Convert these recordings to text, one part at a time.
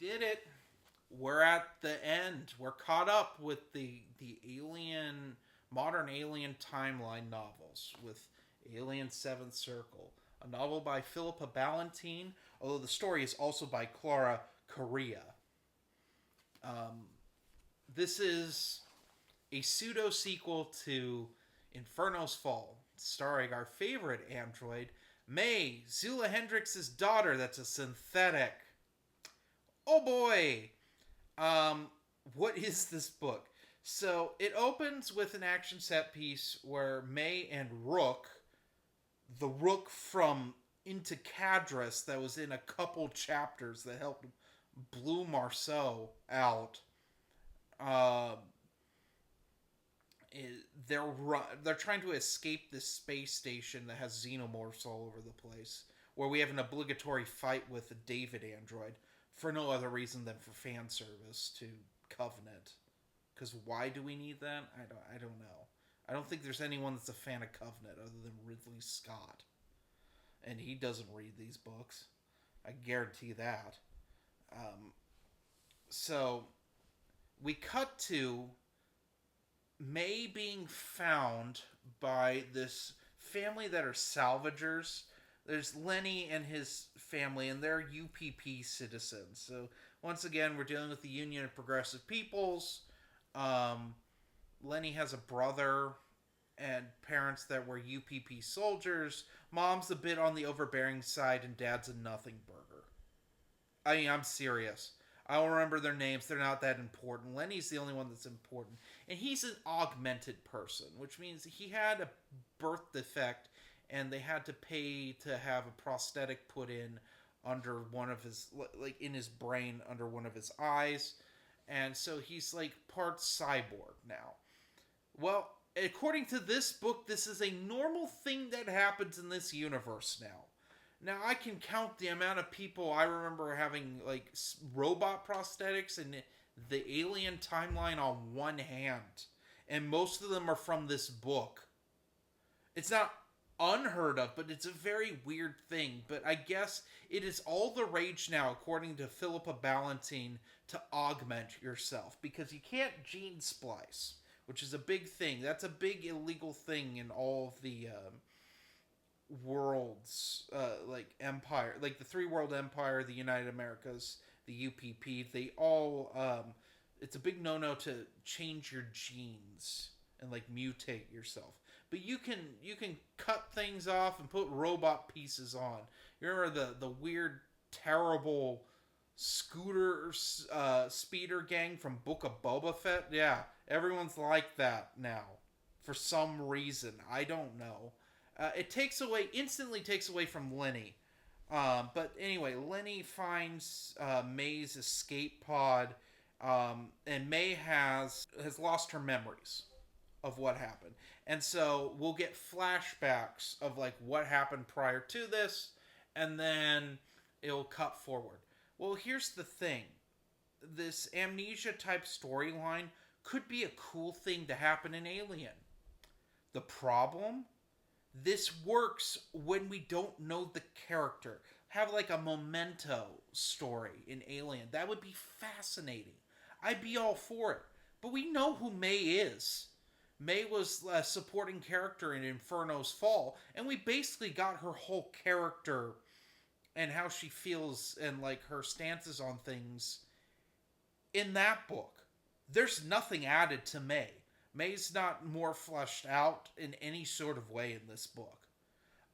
did it. We're at the end. We're caught up with the alien modern alien timeline novels with Alien Seventh Circle, a novel by Philippa Ballantine, although the story is also by Clara Correa. Um, this is a pseudo sequel to Inferno's Fall, starring our favorite android, May, Zula Hendrix' daughter, that's a synthetic. Oh boy! Um, what is this book? So it opens with an action set piece where May and Rook, the Rook from Into Cadras that was in a couple chapters that helped Blue Marceau out, uh, they're trying to escape this space station that has xenomorphs all over the place. Where we have an obligatory fight with the David android for no other reason than for fan service to Covenant. Because why do we need that? I don't know. I don't think there's anyone that's a fan of Covenant other than Ridley Scott, and he doesn't read these books. I guarantee that. Um, so we cut to May being found by this family that are salvagers. There's Lenny and his family, and they're UPP citizens. So once again, we're dealing with the Union of Progressive Peoples. Um, Lenny has a brother and parents that were UPP soldiers. Mom's a bit on the overbearing side, and dad's a nothing burger. I mean, I'm serious. I don't remember their names. They're not that important. Lenny's the only one that's important. And he's an augmented person, which means he had a birth defect and they had to pay to have a prosthetic put in under one of his, like in his brain, under one of his eyes. And so he's like part cyborg now. Well, according to this book, this is a normal thing that happens in this universe now. Now I can count the amount of people I remember having like robot prosthetics in the alien timeline on one hand, and most of them are from this book. It's not unheard of, but it's a very weird thing. But I guess it is all the rage now, according to Philippa Ballantine, to augment yourself because you can't gene splice, which is a big thing. That's a big illegal thing in all of the worlds, like empire, like the three world empire, the United Americas, the UPP. They all, it's a big no no to change your genes and like mutate yourself. But you can cut things off and put robot pieces on. You remember the weird terrible scooter speeder gang from Book of Boba Fett? Yeah, everyone's like that now for some reason. I don't know. It instantly takes away from Lenny. But anyway, Lenny finds May's escape pod, and May has lost her memories of what happened, and so we'll get flashbacks of like what happened prior to this, and then it'll cut forward. Well, here's the thing: this amnesia type storyline could be a cool thing to happen in Alien. The problem, this works when we don't know the character. Have like a memento story in Alien. That would be fascinating. I'd be all for it. But we know who May is. May was a supporting character in Inferno's Fall, and we basically got her whole character and how she feels and like her stances on things in that book. There's nothing added to May. May's not more fleshed out in any sort of way in this book.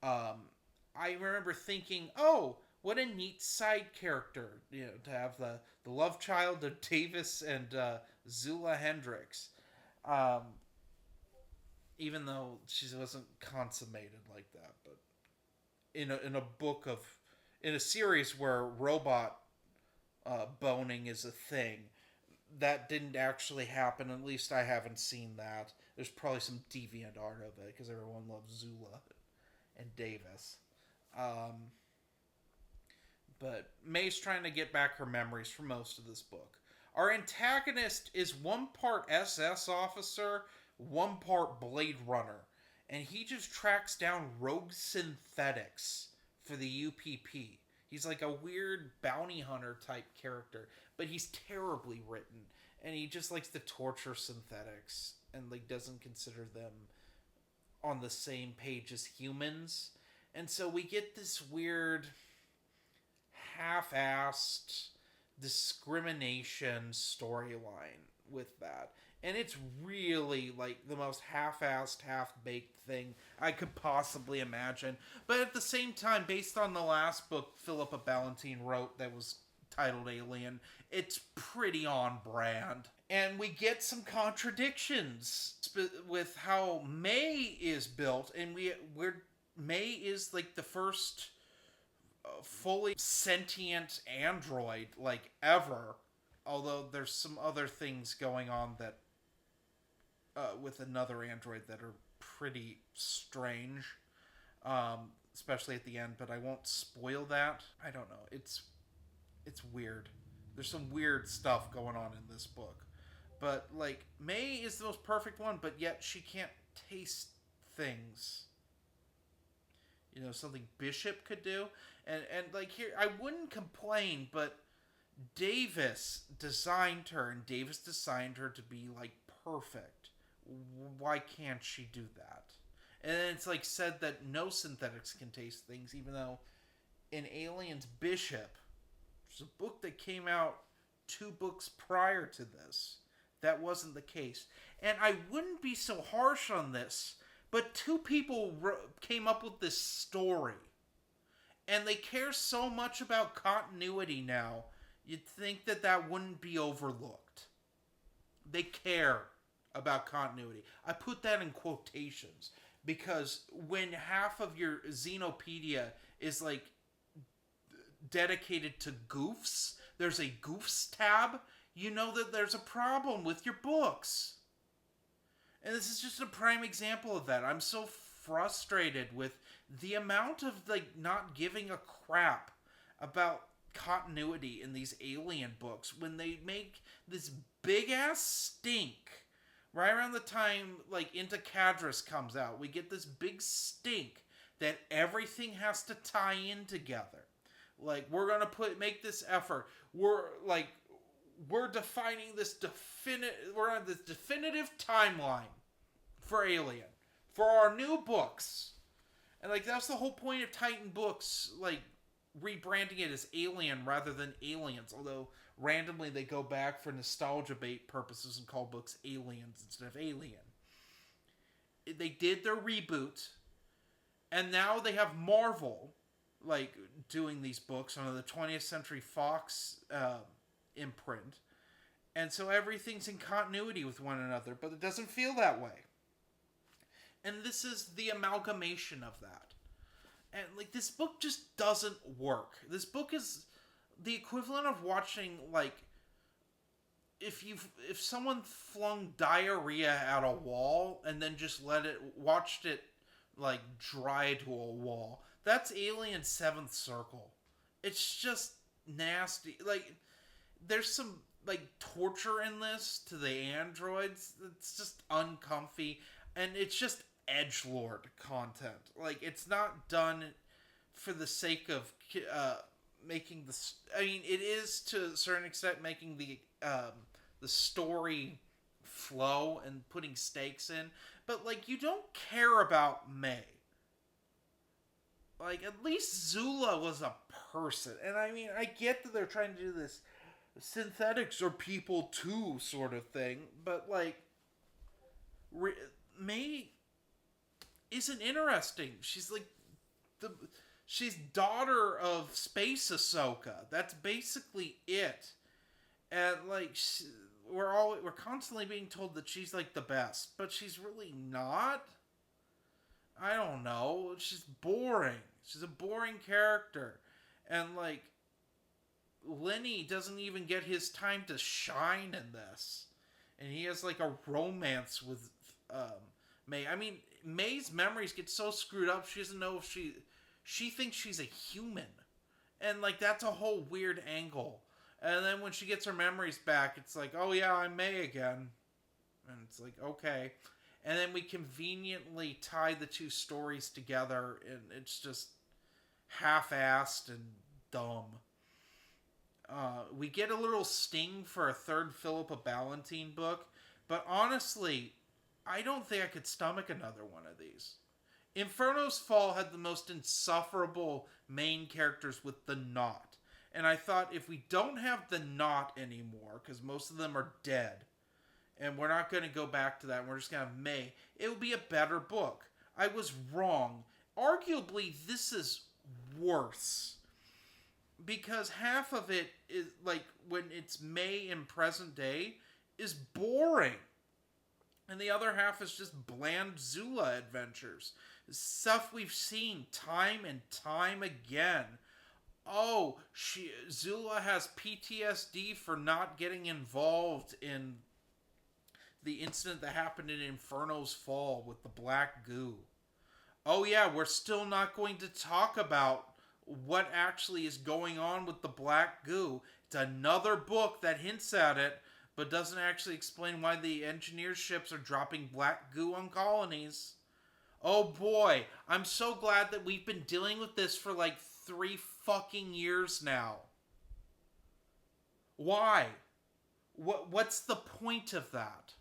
Um, I remember thinking, oh, what a neat side character, to have the love child of Davis and Zula Hendrix. Um, even though she wasn't consummated like that, but in a series where robot boning is a thing, that didn't actually happen. At least I haven't seen that. There's probably some deviant art of it because everyone loves Zula and Davis. Um, but May's trying to get back her memories for most of this book. Our antagonist is one part SS officer, one part Blade Runner, and he just tracks down rogue synthetics for the UPP. He's like a weird bounty hunter type character, but he's terribly written, and he just likes to torture synthetics and like doesn't consider them on the same page as humans. And so we get this weird half-assed discrimination storyline with that. And it's really like the most half-assed, half-baked thing I could possibly imagine. But at the same time, based on the last book Philippa Ballantine wrote that was titled Alien, it's pretty on brand. And we get some contradictions with how May is built, and May is like the first fully sentient android like ever. Although there's some other things going on that with another android that are pretty strange, especially at the end. But I won't spoil that. I don't know. It's weird. There's some weird stuff going on in this book. But like May is the most perfect one, but yet she can't taste things. You know, something Bishop could do. And like here, I wouldn't complain, but Davis designed her, and Davis designed her to be like perfect. Why can't she do that? And then it's like said that no synthetics can taste things, even though in Aliens Bishop, which is a book that came out 2 books prior to this, that wasn't the case. And I wouldn't be so harsh on this, but 2 people came up with this story. And they care so much about continuity now, you'd think that that wouldn't be overlooked. They care about continuity. I put that in quotations because when half of your Xenopedia is like dedicated to goofs, there's a goofs tab, you know that there's a problem with your books. And this is just a prime example of that. I'm so frustrated with the amount of like not giving a crap about continuity in these Alien books when they make this big ass stink right around the time like Into Cadris comes out. We get this big stink that everything has to tie in together. Like we're gonna make this effort. We're defining this we're on this definitive timeline for Alien for our new books. And like that's the whole point of Titan Books, like rebranding it as Alien rather than Aliens, although randomly they go back for nostalgia bait purposes and call books Aliens instead of Alien. They did their reboot, and now they have Marvel like doing these books under the 20th Century Fox imprint, and so everything's in continuity with one another, but it doesn't feel that way. And this is the amalgamation of that. And like this book just doesn't work. This book is the equivalent of watching like if someone flung diarrhea at a wall and then just watched it like dry to a wall. That's Alien Seventh Circle. It's just nasty. Like there's some like torture in this to the androids. It's just uncomfy, and it's just edgelord content. Like it's not done for the sake of making the. I mean, it is to a certain extent making the story flow and putting stakes in, but like you don't care about May. Like at least Zula was a person, and I mean I get that they're trying to do this synthetics are people too sort of thing, but like May isn't interesting. She's like she's daughter of Space Ahsoka. That's basically it. And like we're constantly being told that she's like the best, but she's really not. I don't know. She's boring. She's a boring character. And like Lenny doesn't even get his time to shine in this. And he has like a romance with May. I mean, May's memories get so screwed up she doesn't know if she thinks she's a human. And like that's a whole weird angle. And then when she gets her memories back, it's like, oh yeah, I'm May again. And it's like, okay. And then we conveniently tie the two stories together, and it's just half-assed and dumb. We get a little sting for a third Philippa Ballantine book, but honestly, I don't think I could stomach another one of these. Inferno's Fall had the most insufferable main characters with the knot. And I thought if we don't have the knot anymore, because most of them are dead, and we're not going to go back to that, we're just going to have May, it would be a better book. I was wrong. Arguably, this is worse. Because half of it is, like, when it's May in present day, is boring. And the other half is just bland Zula adventures. Stuff we've seen time and time again. Oh, Zula has PTSD for not getting involved in the incident that happened in Inferno's Fall with the black goo. Oh yeah, we're still not going to talk about what actually is going on with the black goo. It's another book that hints at it, but doesn't actually explain why the engineer ships are dropping black goo on colonies. Oh boy, I'm so glad that we've been dealing with this for like 3 fucking years now. Why? What's the point of that?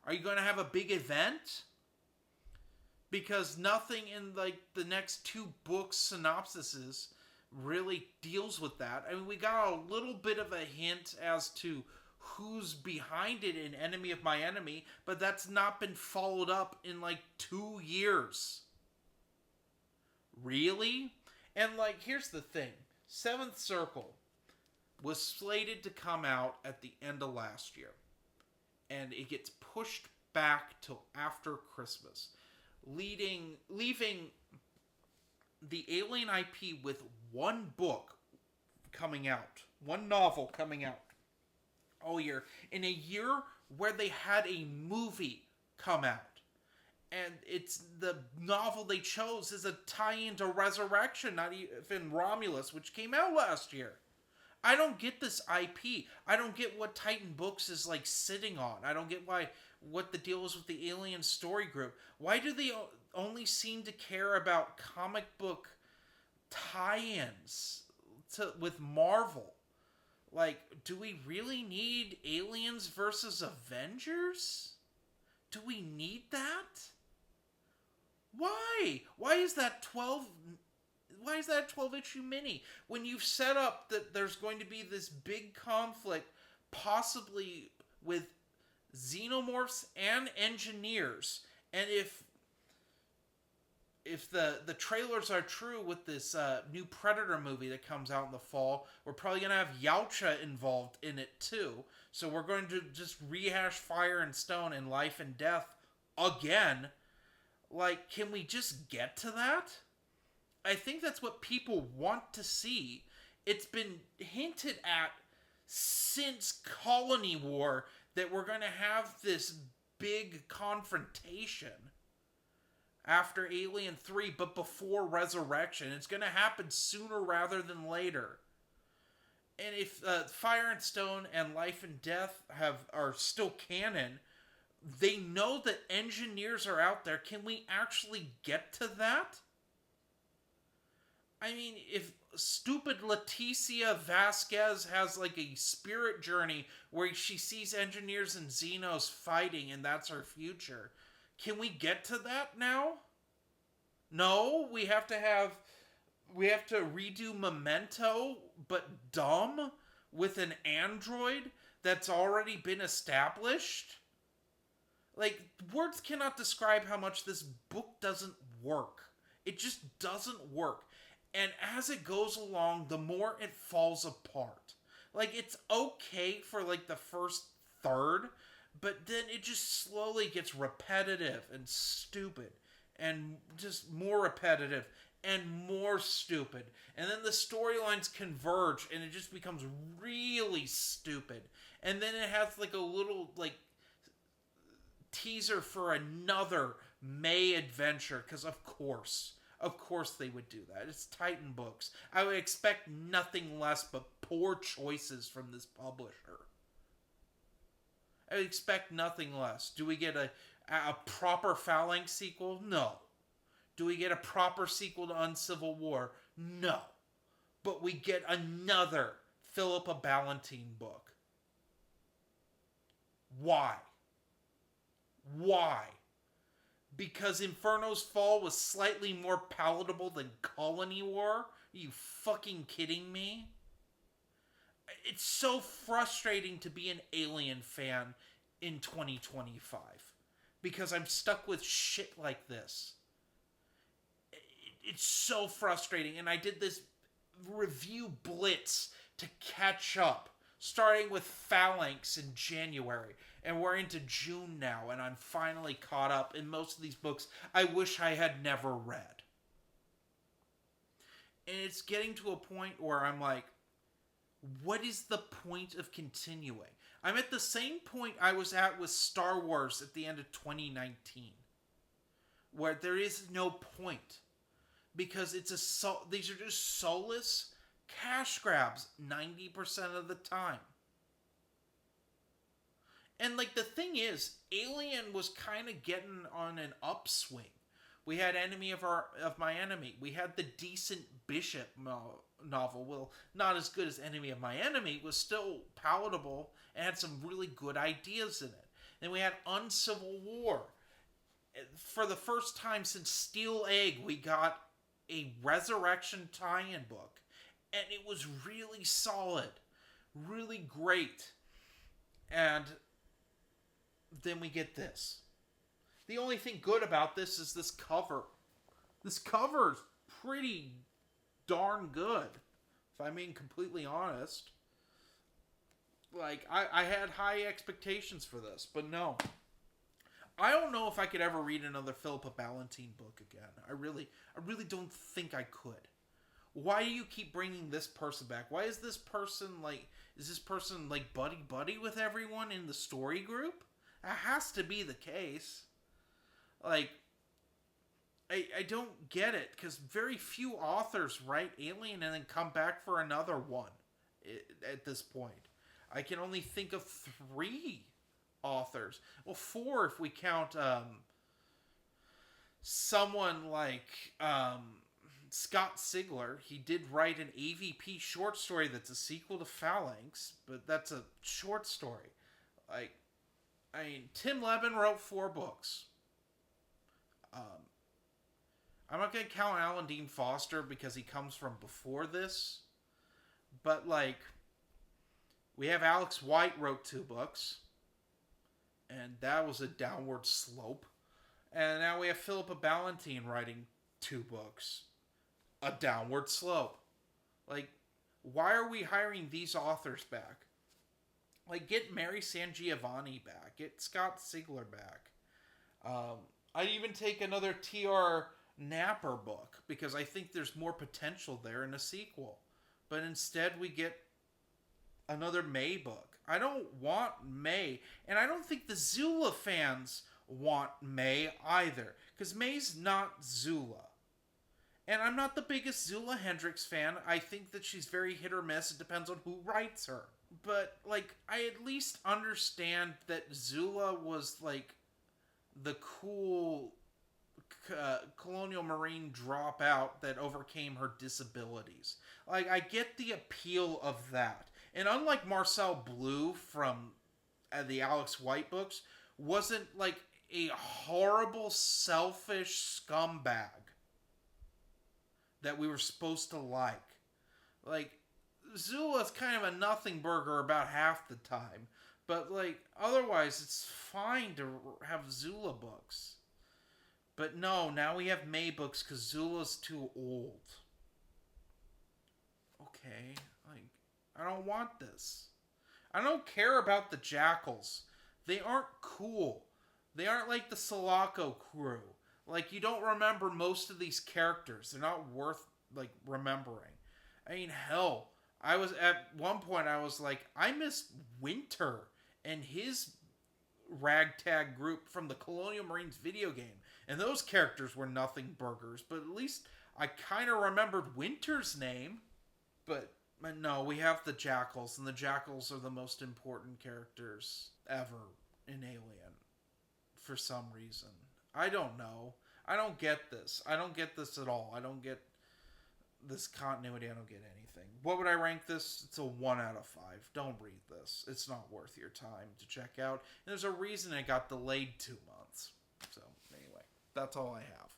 Are you going to have a big event? Because nothing in like the next 2 books synopsises really deals with that. I mean, we got a little bit of a hint as to who's behind it in Enemy of My Enemy, but that's not been followed up in like 2 years. Really? And like, here's the thing. Seventh Circle was slated to come out at the end of last year. And it gets pushed back till after Christmas, leaving the Alien IP with 1 book coming out, 1 novel coming out all year, in a year where they had a movie come out. And it's the novel they chose is a tie-in to Resurrection, not even Romulus, which came out last year. I don't get this IP. I don't get what Titan Books is like sitting on. I don't get what the deal is with the Alien Story Group. Why do they only seem to care about comic book tie-ins with Marvel? Like, do we really need Aliens versus Avengers? Do we need that? Why? Why is that 12-issue mini when you've set up that there's going to be this big conflict, possibly with xenomorphs and engineers? And if the trailers are true with this new Predator movie that comes out in the fall, we're probably going to have Yautja involved in it too. So we're going to just rehash Fire and Stone and Life and Death again. Like, can we just get to that? I think that's what people want to see. It's been hinted at since Colony War that we're going to have this big confrontation after Alien 3, but before Resurrection. It's going to happen sooner rather than later. And if Fire and Stone and Life and Death are still canon, they know that engineers are out there. Can we actually get to that? I mean, if stupid Leticia Vasquez has like a spirit journey where she sees engineers and Xenos fighting and that's her future, can we get to that now? No, we have to redo Memento, but dumb, with an android that's already been established. Like, words cannot describe how much this book doesn't work. It just doesn't work. And as it goes along, the more it falls apart. Like, it's okay for, like, the first third, but then it just slowly gets repetitive and stupid. And just more repetitive and more stupid. And then the storylines converge, and it just becomes really stupid. And then it has, like, a little, like, teaser for another May adventure, because of course they would do that. It's Titan Books. I would expect nothing less but poor choices from this publisher. I would expect nothing less. Do we get a proper Phalanx sequel? No. Do we get a proper sequel to Uncivil War? No. but we get another Philippa Ballantine book. Why? Why? Because Inferno's Fall was slightly more palatable than Colony War? Are you fucking kidding me? It's so frustrating to be an Alien fan in 2025. Because I'm stuck with shit like this. It's so frustrating. And I did this review blitz to catch up. Starting with Phalanx in January. And we're into June now. And I'm finally caught up in most of these books I wish I had never read. And it's getting to a point where I'm like, what is the point of continuing? I'm at the same point I was at with Star Wars at the end of 2019. Where there is no point. Because these are just soulless cash grabs 90% of the time. And like the thing is, Alien was kind of getting on an upswing. We had Enemy of My Enemy. We had the decent Bishop novel. Well, not as good as Enemy of My Enemy. It was still palatable and had some really good ideas in it. Then we had Uncivil War. For the first time since Steel Egg, we got a Resurrection tie-in book. And it was really solid. Really great. And then we get this. The only thing good about this is this cover. This cover's pretty darn good, if I'm being completely honest. Like, I had high expectations for this, but no. I don't know if I could ever read another Philippa Ballantine book again. I really don't think I could. Why do you keep bringing this person back? Why is this person like buddy with everyone in the story group? That has to be the case. Like, I don't get it, because very few authors write Alien and then come back for another one at this point. I can only think of 3 authors. Well, 4 if we count someone like Scott Sigler. He did write an AVP short story that's a sequel to Phalanx, but that's a short story. Like, I mean, Tim Levin wrote 4 books. I'm not going to count Alan Dean Foster because he comes from before this. But, like, we have Alex White wrote 2 books. And that was a downward slope. And now we have Philippa Ballantine writing 2 books. A downward slope. Like, why are we hiring these authors back? Like, get Mary Sangiovanni back. Get Scott Sigler back. I'd even take another T.R. Napper book, because I think there's more potential there in a sequel. But instead we get another May book. I don't want May. And I don't think the Zula fans want May either. Because May's not Zula. And I'm not the biggest Zula Hendricks fan. I think that she's very hit or miss. It depends on who writes her. But, like, I at least understand that Zula was, like, the cool colonial marine dropout that overcame her disabilities. Like, I get the appeal of that. And unlike Marcel Blue from the Alex White books, wasn't, like, a horrible, selfish scumbag that we were supposed to like. Like, Zula's kind of a nothing burger about half the time. But, like, otherwise, it's fine to have Zula books. But no, now we have May books because Zula's too old. Okay, like, I don't want this. I don't care about the Jackals. They aren't cool. They aren't like the Sulaco crew. Like, you don't remember most of these characters. They're not worth, like, remembering. I mean, hell, at one point I was like, I miss Winter and his ragtag group from the Colonial Marines video game. And those characters were nothing burgers, but at least I kind of remembered Winter's name. But no, we have the Jackals, and the Jackals are the most important characters ever in Alien. For some reason. I don't know. I don't get this. I don't get this at all. I don't get this continuity, I don't get anything. What would I rank this? It's a 1 out of 5. Don't read this. It's not worth your time to check out. And there's a reason it got delayed 2 months. So, anyway, that's all I have.